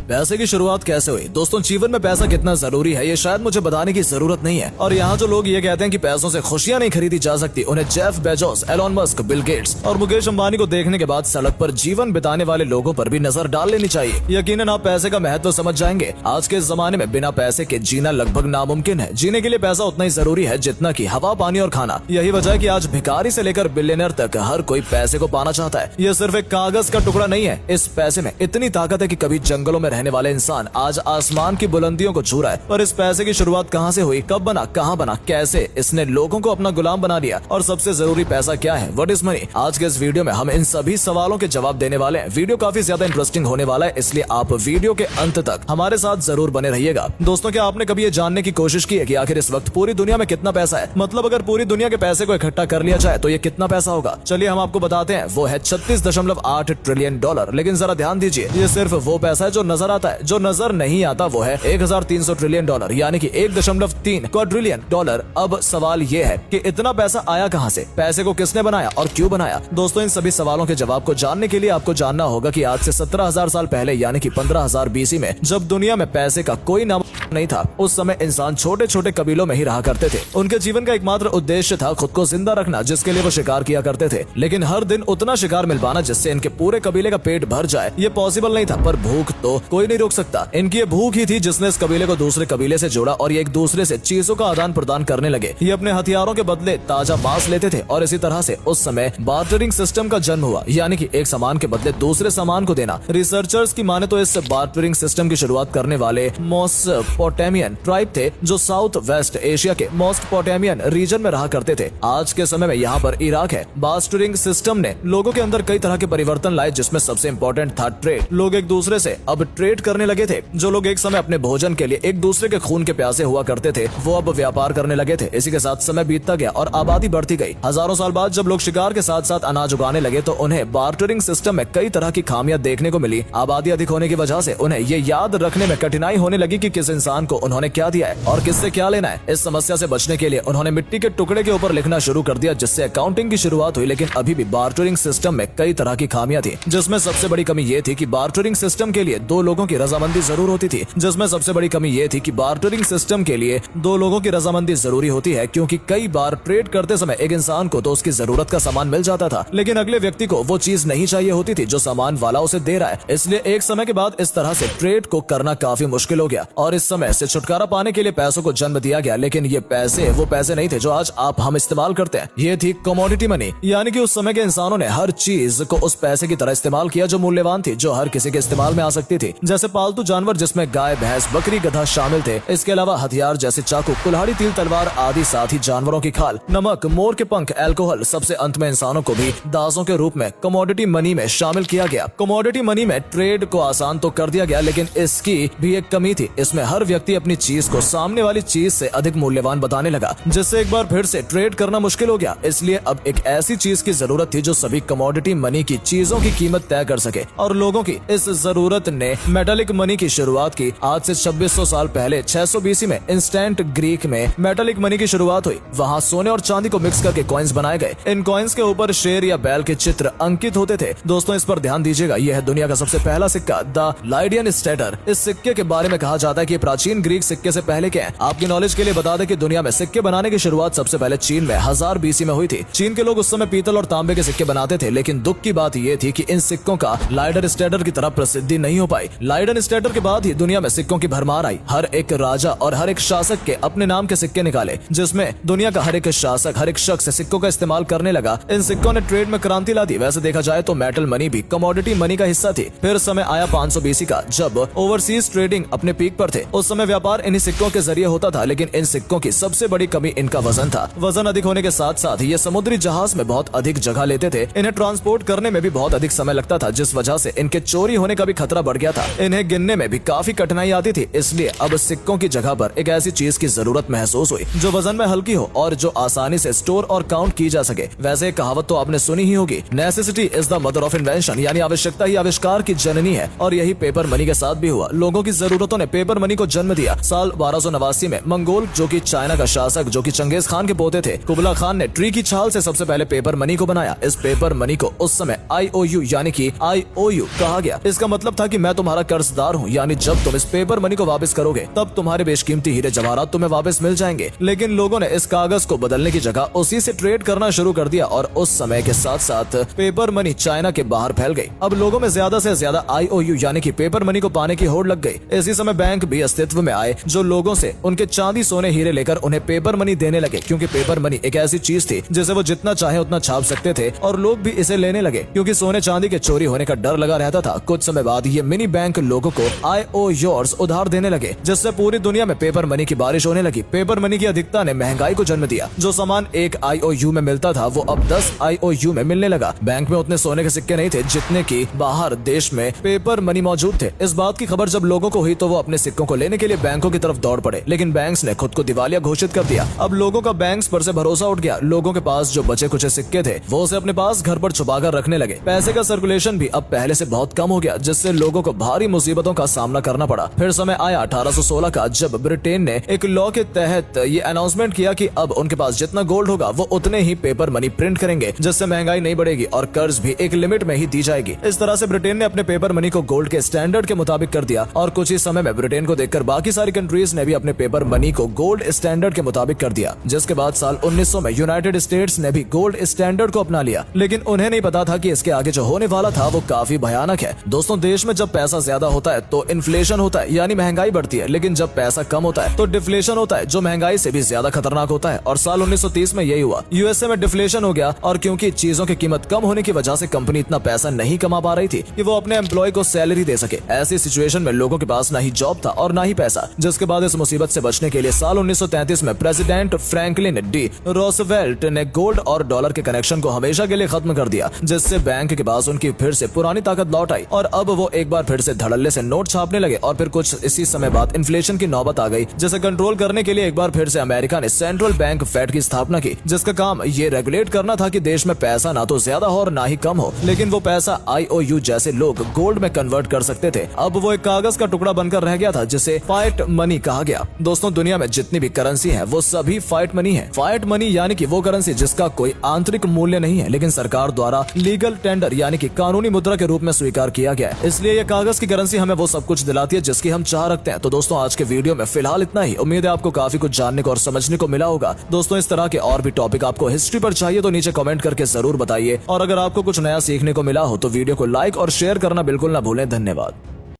पैसे की शुरुआत कैसे हुई? दोस्तों, जीवन में पैसा कितना जरूरी है ये शायद मुझे बताने की जरूरत नहीं है। और यहाँ जो लोग ये कहते हैं कि पैसों से खुशियां नहीं खरीदी जा सकती, उन्हें Jeff Bezos, Elon Musk, Bill Gates और मुकेश अंबानी को देखने के बाद सड़क पर जीवन बिताने वाले लोगों पर भी नजर डाल लेनी चाहिए। यकीनन आप पैसे का महत्व समझ जाएंगे। आज के जमाने में बिना पैसे के जीना लगभग नामुमकिन है। जीने के लिए पैसा उतना ही जरूरी है जितना कि हवा, पानी और खाना। यही वजह है कि आज भिखारी से लेकर बिलियनर तक हर कोई पैसे को पाना चाहता है। यह सिर्फ एक कागज का टुकड़ा नहीं है। इस पैसे में इतनी ताकत है कि कभी जंगलों में रहने वाले इंसान आज आसमान की बुलंदियों को छू रहा है। पर इस पैसे की शुरुआत कहाँ से हुई, कब बना, कहाँ बना, कैसे इसने लोगों को अपना गुलाम बना लिया, और सबसे जरूरी पैसा क्या है, व्हाट इज मनी? आज के इस वीडियो में हम इन सभी सवालों के जवाब देने वाले हैं। वीडियो काफी ज्यादा इंटरेस्टिंग होने वाला है, इसलिए आप वीडियो के अंत तक हमारे साथ जरूर बने रहिएगा। दोस्तों, क्या आपने कभी ये जानने की कोशिश की है कि आखिर इस वक्त पूरी दुनिया में कितना पैसा है? मतलब अगर पूरी दुनिया के पैसे को इकट्ठा कर लिया जाए तो ये कितना पैसा होगा? चलिए हम आपको बताते हैं। वो है 36.8 ट्रिलियन डॉलर। लेकिन जरा ध्यान दीजिए, ये सिर्फ वो पैसा है जो नजर आता है। जो नजर नहीं आता वो है 1300 ट्रिलियन डॉलर, यानी कि 1.3 क्वाड्रिलियन डॉलर। अब सवाल ये है कि इतना पैसा आया कहां से? पैसे को किसने बनाया और क्यों बनाया? दोस्तों, इन सभी सवालों के जवाब को जानने के लिए आपको जानना होगा कि आज से 17,000 साल पहले, यानी कि 15,000 BC में, जब दुनिया में पैसे का कोई नाम नहीं था, उस समय इंसान छोटे छोटे कबीलों में ही रहा करते थे। उनके जीवन का एकमात्र उद्देश्य था खुद को जिंदा रखना, जिसके लिए वो शिकार किया करते थे। लेकिन हर दिन उतना शिकार मिल पाना जिससे इनके पूरे कबीले का पेट भर जाए, ये पॉसिबल नहीं था। पर भूख तो कोई नहीं रोक सकता। इनकी ये भूख ही थी जिसने इस कबीले को दूसरे कबीले से जोड़ा और ये एक दूसरे से चीजों का आदान प्रदान करने लगे। ये अपने हथियारों के बदले ताजा मांस लेते थे और इसी तरह से उस समय बार्टरिंग सिस्टम का जन्म हुआ, यानी कि एक सामान के बदले दूसरे सामान को देना। रिसर्चर्स की माने तो इस बार्टरिंग सिस्टम की शुरुआत करने वाले मेसोपोटामियन ट्राइब थे, जो साउथ वेस्ट एशिया के मेसोपोटामियन रीजन में रहा करते थे। आज के समय में यहाँ पर इराक है। बार्टरिंग सिस्टम ने लोगों के अंदर कई तरह के परिवर्तन लाए, जिसमें सबसे इंपॉर्टेंट था ट्रेड। लोग एक दूसरे से अब ट्रेड करने लगे थे। जो लोग एक समय अपने भोजन के लिए एक दूसरे के खून के प्यासे हुआ करते थे, वो अब व्यापार करने लगे थे। इसी के साथ समय बीतता गया और आबादी बढ़ती गई। हजारों साल बाद जब लोग शिकार के साथ साथ अनाज उगाने लगे तो उन्हें बार्टरिंग सिस्टम में कई तरह की खामियां देखने को मिली। आबादी अधिक होने की वजह से उन्हें ये याद रखने में कठिनाई होने लगी कि किस इंसान को उन्होंने क्या दिया है और किससे क्या लेना है। इस समस्या से बचने के लिए उन्होंने मिट्टी के टुकड़े के ऊपर लिखना शुरू कर दिया, जिससे अकाउंटिंग की शुरुआत हुई। लेकिन अभी भी बार्टरिंग सिस्टम में कई तरह की खामियां थी, जिसमें सबसे बड़ी कमी ये थी कि बार्टरिंग सिस्टम के लिए दो लोगों की रजामंदी जरूर होती थी। जिसमें सबसे बड़ी कमी ये थी कि बार्टरिंग सिस्टम के लिए दो लोगों की रजामंदी जरूरी होती है, क्योंकि कई बार ट्रेड करते समय एक इंसान को तो उसकी जरूरत का सामान मिल जाता था, लेकिन अगले व्यक्ति को वो चीज नहीं चाहिए होती थी जो सामान वाला उसे दे रहा है। इसलिए एक समय के बाद इस तरह से ट्रेड को करना काफी मुश्किल हो गया और इस समय से छुटकारा पाने के लिए पैसों को जन्म दिया गया। लेकिन ये पैसे वो पैसे नहीं थे जो आज हम इस्तेमाल करते हैं। ये थी कमोडिटी मनी, यानी कि उस समय के इंसानों ने हर चीज को उस पैसे की तरह इस्तेमाल किया जो मूल्यवान थी, जो हर किसी के इस्तेमाल में आ सकती थी। जैसे पालतू जानवर, जिसमें गाय, भैंस, बकरी, गधा शामिल थे। इसके अलावा हथियार जैसे चाकू, कुल्हाड़ी, तीर, तलवार आदि, साथ ही जानवरों की खाल, नमक, मोर के पंख, अल्कोहल। सबसे अंत में इंसानों को भी दासों के रूप में कमोडिटी मनी में शामिल किया गया। कमोडिटी मनी में ट्रेड को आसान तो कर दिया गया, लेकिन इसकी भी एक कमी थी। इसमें हर व्यक्ति अपनी चीज को सामने वाली चीज से अधिक मूल्यवान बताने लगा, जिससे एक बार फिर से ट्रेड करना मुश्किल हो गया। इसलिए अब एक ऐसी चीज की जरूरत थी जो सभी कमोडिटी मनी की चीजों की कीमत तय कर सके, और लोगों की इस जरूरत ने मेटालिक मनी की शुरुआत की। आज से 2600 साल पहले 600 BC में इंस्टेंट ग्रीक में मेटालिक मनी की शुरुआत हुई। वहाँ सोने और चांदी को मिक्स करके कॉइन्स बनाए गए। इन कॉइन्स के ऊपर शेर या बैल के चित्र अंकित होते थे। दोस्तों, इस पर ध्यान दीजिएगा, यह है दुनिया का सबसे पहला सिक्का, द लाइडियन स्टेटर। इस सिक्के के बारे में कहा जाता है कि प्राचीन ग्रीक सिक्के से पहले के हैं। आपकी नॉलेज के लिए बता दें कि दुनिया में सिक्के बनाने की शुरुआत सबसे पहले चीन में 1000 BC में हुई थी। चीन के लोग उस समय पीतल और तांबे के सिक्के बनाते थे, लेकिन दुख की बात यह थी कि इन सिक्कों का लाइडन स्टेटर की तरह प्रसिद्धि नहीं हो पाई। लाइडन स्टेटर के बाद ही दुनिया में सिक्कों की भरमार आई। हर एक राजा और हर एक शासक के अपने नाम के सिक्के निकाले, जिसमें दुनिया का हर एक शासक, हर एक शख्स सिक्कों का इस्तेमाल करने लगा। इन सिक्कों ने ट्रेड में क्रांति ला दी। वैसे देखा जाए तो मेटल मनी भी कमोडिटी मनी का हिस्सा थी। फिर समय आया 500 BC का, जब ओवरसीज ट्रेडिंग अपने पीक पर थे। उस समय व्यापार इन्हीं सिक्कों के जरिए होता था, लेकिन इन सिक्कों की सबसे बड़ी कमी इनका वजन था। वजन अधिक होने के साथ साथ ये समुद्री जहाज में बहुत अधिक जगह लेते थे। इन्हें ट्रांसपोर्ट करने में भी बहुत अधिक समय लगता था, जिस वजह से इनके चोरी होने का भी खतरा बढ़ गया था। इन्हें गिनने में भी काफी कठिनाई आती थी। इसलिए अब सिक्कों की जगह पर एक ऐसी चीज की जरूरत महसूस हुई जो वजन में हल्की हो और जो आसानी से स्टोर और काउंट की जा सके। वैसे कहावत तो आपने सुनी ही होगी, necessity is the mother of invention, यानी आवश्यकता ही आविष्कार की जननी है। और यही पेपर मनी के साथ भी हुआ। लोगों की जरूरतों ने पेपर मनी को जन्म दिया। साल 1289 में मंगोल, जो कि चाइना का शासक, जो कि चंगेज खान के पोते थे, कुबला खान ने ट्री की छाल से सबसे पहले पेपर मनी को बनाया। इस पेपर मनी को उस समय IOU यानी कि IOU कहा गया। इसका मतलब था कि मैं तुम्हारा तुम्हारा कर्जदार हूँ, यानी जब तुम इस पेपर मनी को वापस करोगे तब तुम्हारे बेशकीमती हीरे जवाहरात तुम्हें वापस मिल जाएंगे। लेकिन लोगों ने इस कागज को बदलने की जगह उसी से ट्रेड करना शुरू कर दिया और उस समय के साथ साथ पेपर मनी चाइना के बाहर फैल गई। अब लोगों में ज्यादा से ज्यादा IOU यानी कि पेपर मनी को पाने की होड़ लग गई। इसी समय बैंक भी अस्तित्व में आए जो लोगों से उनके चांदी सोने हीरे लेकर उन्हें पेपर मनी देने लगे, क्योंकि पेपर मनी एक ऐसी चीज थी जिसे वो जितना चाहे उतना छाप सकते थे और लोग भी इसे लेने लगे क्योंकि सोने चांदी के चोरी होने का डर लगा रहता था। कुछ समय बाद ये मिनी बैंक लोगों को IOUs उधार देने लगे, जिससे पूरी दुनिया में पेपर मनी की बारिश होने लगी। पेपर मनी की अधिकता ने महंगाई को जन्म दिया। जो सामान एक IOU में मिलता था वो अब 10 IOU में मिलने लगा। बैंक में उतने सोने के सिक्के नहीं थे जितने की बाहर देश में पेपर मनी मौजूद थे। इस बात की खबर जब लोगों को हुई तो वो अपने सिक्कों को लेने के लिए बैंकों की तरफ दौड़ पड़े, लेकिन बैंक्स ने खुद को दिवालिया घोषित कर दिया। अब लोगों का बैंक्स पर से भरोसा उठ गया। लोगों के पास जो बचे कुछ सिक्के थे वो उसे अपने पास घर पर छुपा कर रखने लगे। पैसे का सर्कुलेशन भी अब पहले से बहुत कम हो गया, जिससे लोगों को भारी मुसीबतों का सामना करना पड़ा। फिर समय आया 1816 का, जब ब्रिटेन ने एक लॉ के तहत ये अनाउंसमेंट किया कि अब उनके पास जितना गोल्ड होगा वो उतने ही पेपर मनी प्रिंट करेंगे, जिससे महंगाई नहीं बढ़ेगी और कर्ज भी एक लिमिट में ही दी जाएगी। इस तरह से ब्रिटेन ने अपने पेपर मनी को गोल्ड के स्टैंडर्ड के मुताबिक कर दिया और कुछ ही समय में ब्रिटेन को देखकर बाकी सारी कंट्रीज ने भी अपने पेपर मनी को गोल्ड स्टैंडर्ड के मुताबिक कर दिया। जिसके बाद साल 1900 में यूनाइटेड स्टेट्स ने भी गोल्ड स्टैंडर्ड को अपना लिया, लेकिन उन्हें नहीं पता था कि इसके आगे जो होने वाला था वो काफी भयानक है। दोस्तों, देश में जब पैसा ज्यादा होता है तो इन्फ्लेशन होता है, यानी महंगाई बढ़ती है, लेकिन जब पैसा कम होता है तो डिफ्लेशन होता है, जो महंगाई से भी ज्यादा खतरनाक होता है। और साल 1930 में यही हुआ। यूएसए में डिफ्लेशन हो गया और क्योंकि चीजों की कीमत कम होने की वजह से कंपनी इतना पैसा नहीं कमा पा रही थी कि वो अपने एम्प्लॉय को सैलरी दे सके। ऐसी सिचुएशन में लोगों के पास ना ही जॉब था और ना ही पैसा, जिसके बाद इस मुसीबत से बचने के लिए साल 1933 में प्रेसिडेंट फ्रैंकलिन डी रूजवेल्ट ने गोल्ड और डॉलर के कनेक्शन को हमेशा के लिए खत्म कर दिया, जिससे बैंक के पास उनकी फिर से पुरानी ताकत लौट आई और अब वो एक बार फिर से धड़ल्ले से नोट छापने लगे। और फिर कुछ इसी समय बाद इन्फ्लेशन की नौबत आ गई, जिसे कंट्रोल करने के लिए एक बार फिर से अमेरिका ने सेंट्रल बैंक फेड की स्थापना की, जिसका काम ये रेगुलेट करना था कि देश में पैसा ना तो ज्यादा हो और ना ही कम हो, लेकिन वो पैसा IOU जैसे लोग गोल्ड में कन्वर्ट कर सकते थे। अब वो एक कागज का टुकड़ा बनकर रह गया था जिसे फाइट मनी कहा गया। दोस्तों, दुनिया में जितनी भी करेंसी है वो सभी फाइट मनी है। फाइट मनी यानी कि वो करेंसी जिसका कोई आंतरिक मूल्य नहीं है, लेकिन सरकार द्वारा लीगल टेंडर यानी कि कानूनी मुद्रा के रूप में स्वीकार किया गया है। इसलिए ये कागज की करेंसी हमें वो सब कुछ दिलाती है जिसकी हम चाह रखते हैं। तो दोस्तों, आज के वीडियो में फिलहाल इतना ही। उम्मीद है आपको काफी कुछ जानने को और समझने को मिला होगा। दोस्तों, इस तरह के और भी टॉपिक आपको हिस्ट्री पर चाहिए तो नीचे कमेंट करके जरूर बताइए, और अगर आपको कुछ नया सीखने को मिला हो तो वीडियो को लाइक और शेयर करना बिल्कुल ना भूलें। धन्यवाद।